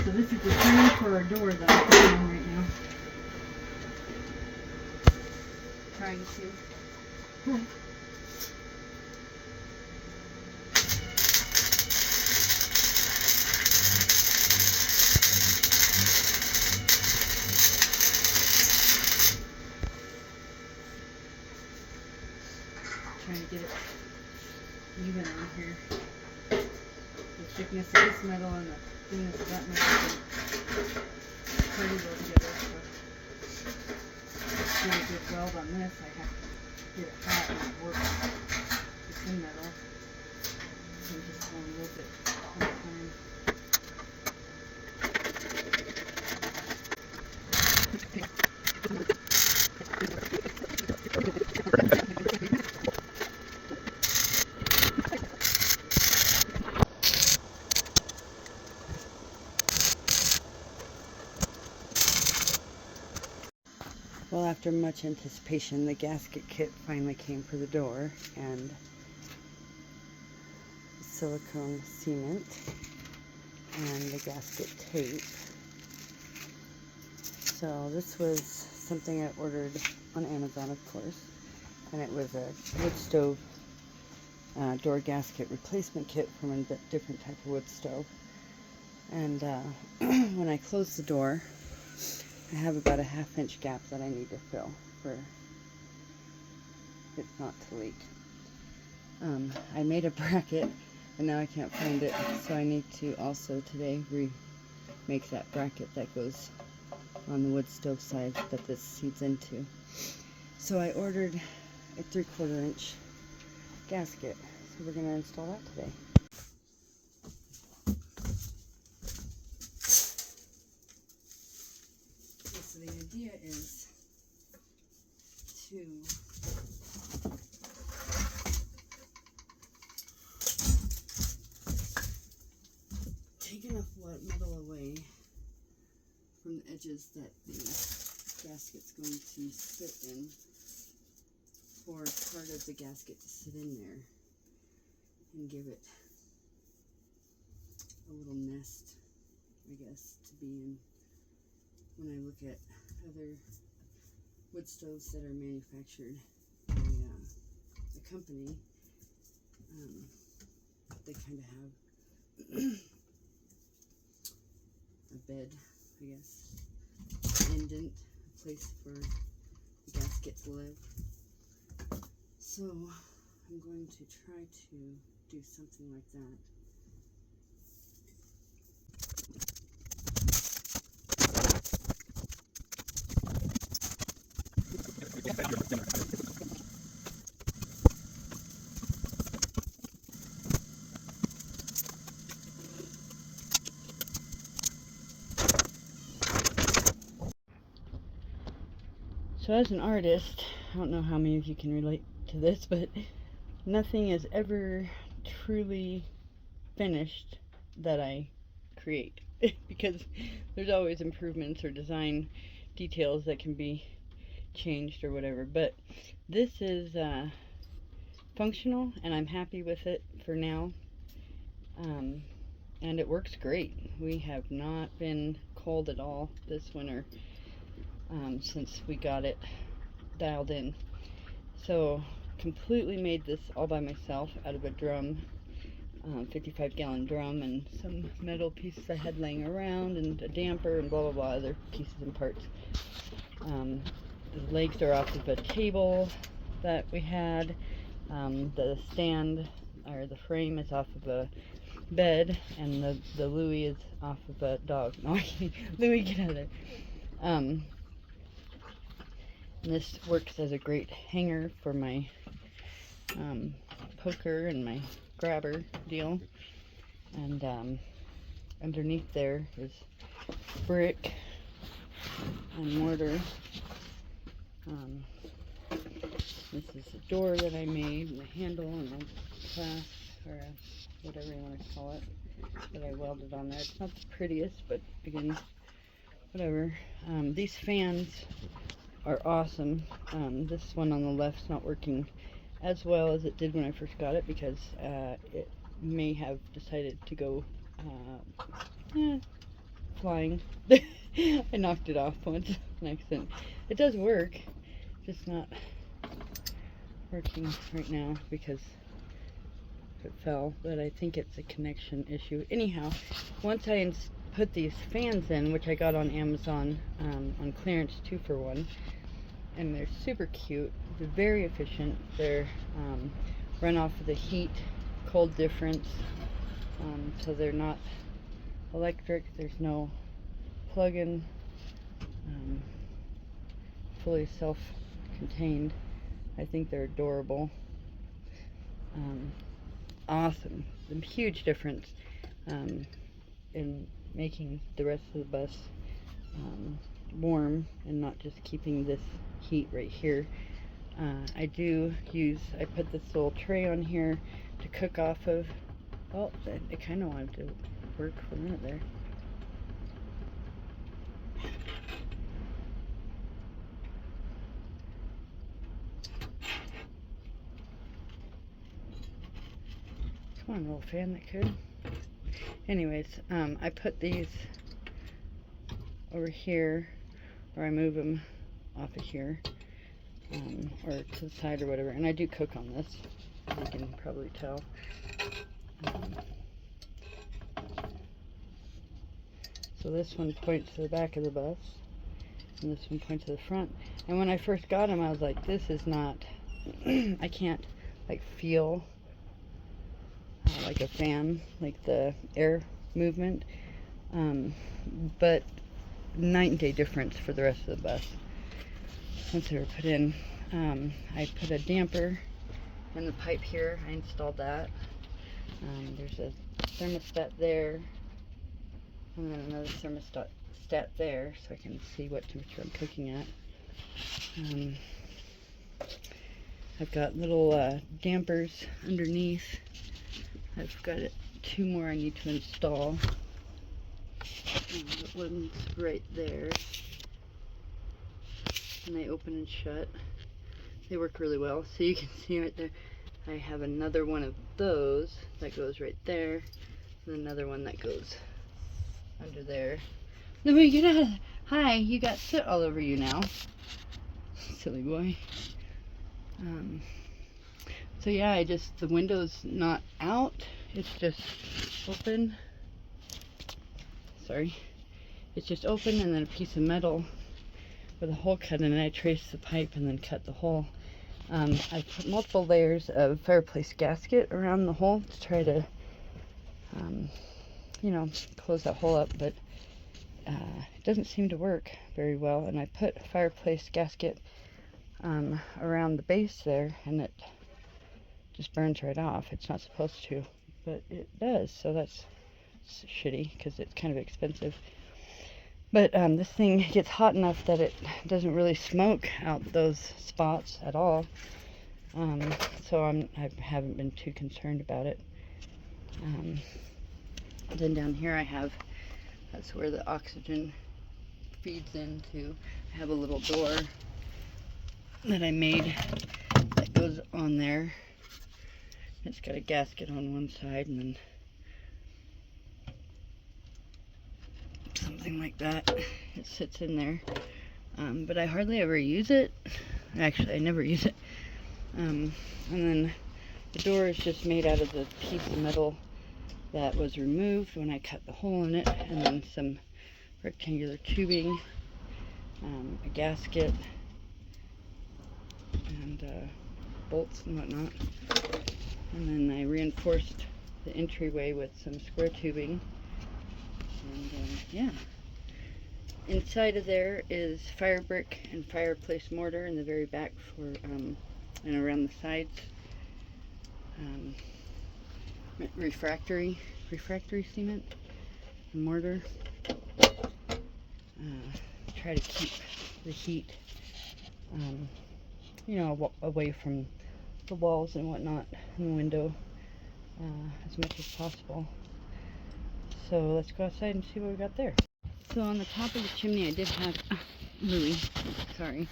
So this is the frame for our door that I'm putting on right now. Trying to. Trying to get it even on here. The thickness of this metal and the thickness of that metal trying to go together. So to do a good weld on this, I have to get it hot and it works. It's in metal. So I'm just going a little bit at a time. Well, after much anticipation, the gasket kit finally came for the door, and silicone cement and the gasket tape. So this was something I ordered on Amazon, of course, and it was a wood stove door gasket replacement kit from a different type of wood stove. And when I close the door, I have about a 1/2 inch gap that I need to fill for it not to leak. I made a bracket, but now I can't find it, so I need to also today remake that bracket that goes on the wood stove side that this feeds into. So I ordered a 3/4 inch gasket, so we're going to install that today. So the idea is to take enough metal away from the edges that the gasket's going to sit in for part of the gasket to sit in there and give it a little nest, I guess, to be in. When I look at other wood stoves that are manufactured by a company, they kind of have a bed, I guess, indent, a place for the gasket to live. So I'm going to try to do something like that. So as an artist, I don't know how many of you can relate to this, but nothing is ever truly finished that I create because there's always improvements or design details that can be changed or whatever. But this is functional, and I'm happy with it for now. And it works great. We have not been cold at all this winter since we got it dialed in. So completely made this all by myself out of a drum, 55-gallon drum, and some metal pieces I had laying around, and a damper, and blah blah blah, other pieces and parts. The legs are off of a table that we had. The stand, or the frame, is off of a bed, and the Louie is off of a dog. No, Louie, get out of there. And this works as a great hanger for my poker and my grabber deal. And underneath there is brick and mortar. This is the door that I made, and the handle, and the clasp, or whatever you want to call it, that I welded on there. It's not the prettiest, but again, whatever. These fans are awesome. This one on the left's not working as well as it did when I first got it, because it may have decided to go flying. I knocked it off once on accident. It does work, just not working right now because it fell, but I think it's a connection issue. Anyhow, once I put these fans in, which I got on Amazon on clearance 2 for 1, and they're super cute. They're very efficient. They're run off of the heat cold difference, so they're not electric. There's no plug-in, fully self-contained. I think they're adorable. Awesome. A huge difference in making the rest of the bus warm and not just keeping this heat right here. I put this little tray on here to cook off of. Oh, I kind of wanted to work for a minute there. Come on, little fan that could. Anyways, I put these over here, or I move them off of here, or to the side or whatever. And I do cook on this, as you can probably tell. So this one points to the back of the bus, and this one points to the front. And when I first got them, I was like, this is not, I can't like feel like a fan, like the air movement, but night and day difference for the rest of the bus. Once they were put in, I put a damper in the pipe here. I installed that. There's a thermostat there, and then another thermostat there, so I can see what temperature I'm cooking at. I've got little dampers underneath. I've got 2 more I need to install. One's right there, and they open and shut. They work really well. So you can see right there, I have another one of those that goes right there, and another one that goes under there. No, wait, get out of there. Hi, you got soot all over you now. Silly boy. So yeah, the window's not out, it's just open. Sorry. It's just open, and then a piece of metal with a hole cut in it. I traced the pipe and then cut the hole. I put multiple layers of fireplace gasket around the hole to try to, close that hole up, but it doesn't seem to work very well. And I put a fireplace gasket around the base there, and it just burns right off. It's not supposed to, but it does, so that's shitty because it's kind of expensive. But this thing gets hot enough that it doesn't really smoke out those spots at all, so I haven't been too concerned about it. Then down here that's where the oxygen feeds into. I have a little door that I made that goes on there. It's got a gasket on one side and then something like that. It sits in there, but I hardly ever use it. Actually, I never use it. And then the door is just made out of the piece of metal that was removed when I cut the hole in it, and then some rectangular tubing, a gasket, and bolts and whatnot. And then I reinforced the entryway with some square tubing. And yeah, inside of there is fire brick and fireplace mortar in the very back and around the sides. Refractory cement and mortar. Try to keep the heat, away from the walls and whatnot in the window as much as possible. So let's go outside and see what we got there. So on the top of the chimney I did have, Louie, sorry,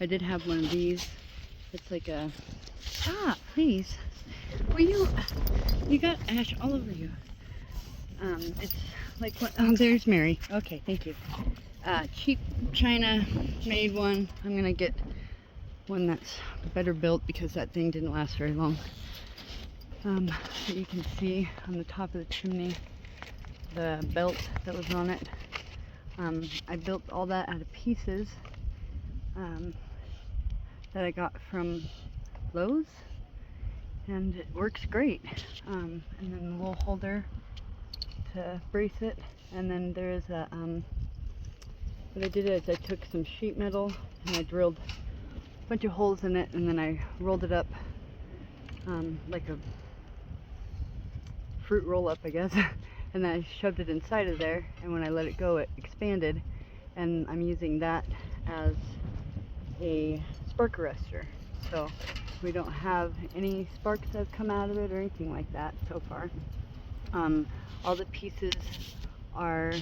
I did have one of these. It's like a, please, you got ash all over you. It's like what, oh, there's Mary. Okay, thank you. Cheap China made one. I'm gonna get one that's better built because that thing didn't last very long. But you can see on the top of the chimney the belt that was on it. I built all that out of pieces that I got from Lowe's, and it works great. And then the little holder to brace it, and then there is a what I did is I took some sheet metal and I drilled a bunch of holes in it, and then I rolled it up like a fruit roll up, I guess. And then I shoved it inside of there, and when I let it go, it expanded, and I'm using that as a spark arrestor. So we don't have any sparks that have come out of it or anything like that so far. All the pieces are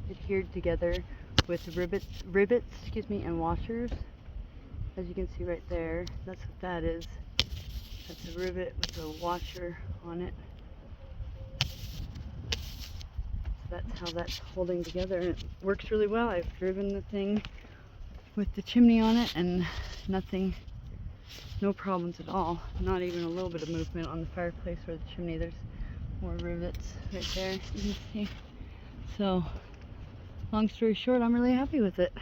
adhered together with rivets, and washers. As you can see right there, that's what that is. That's a rivet with a washer on it. That's how that's holding together, and it works really well. I've driven the thing with the chimney on it, and no problems at all. Not even a little bit of movement on the fireplace or the chimney. There's more rivets right there, you can see. So, long story short, I'm really happy with it.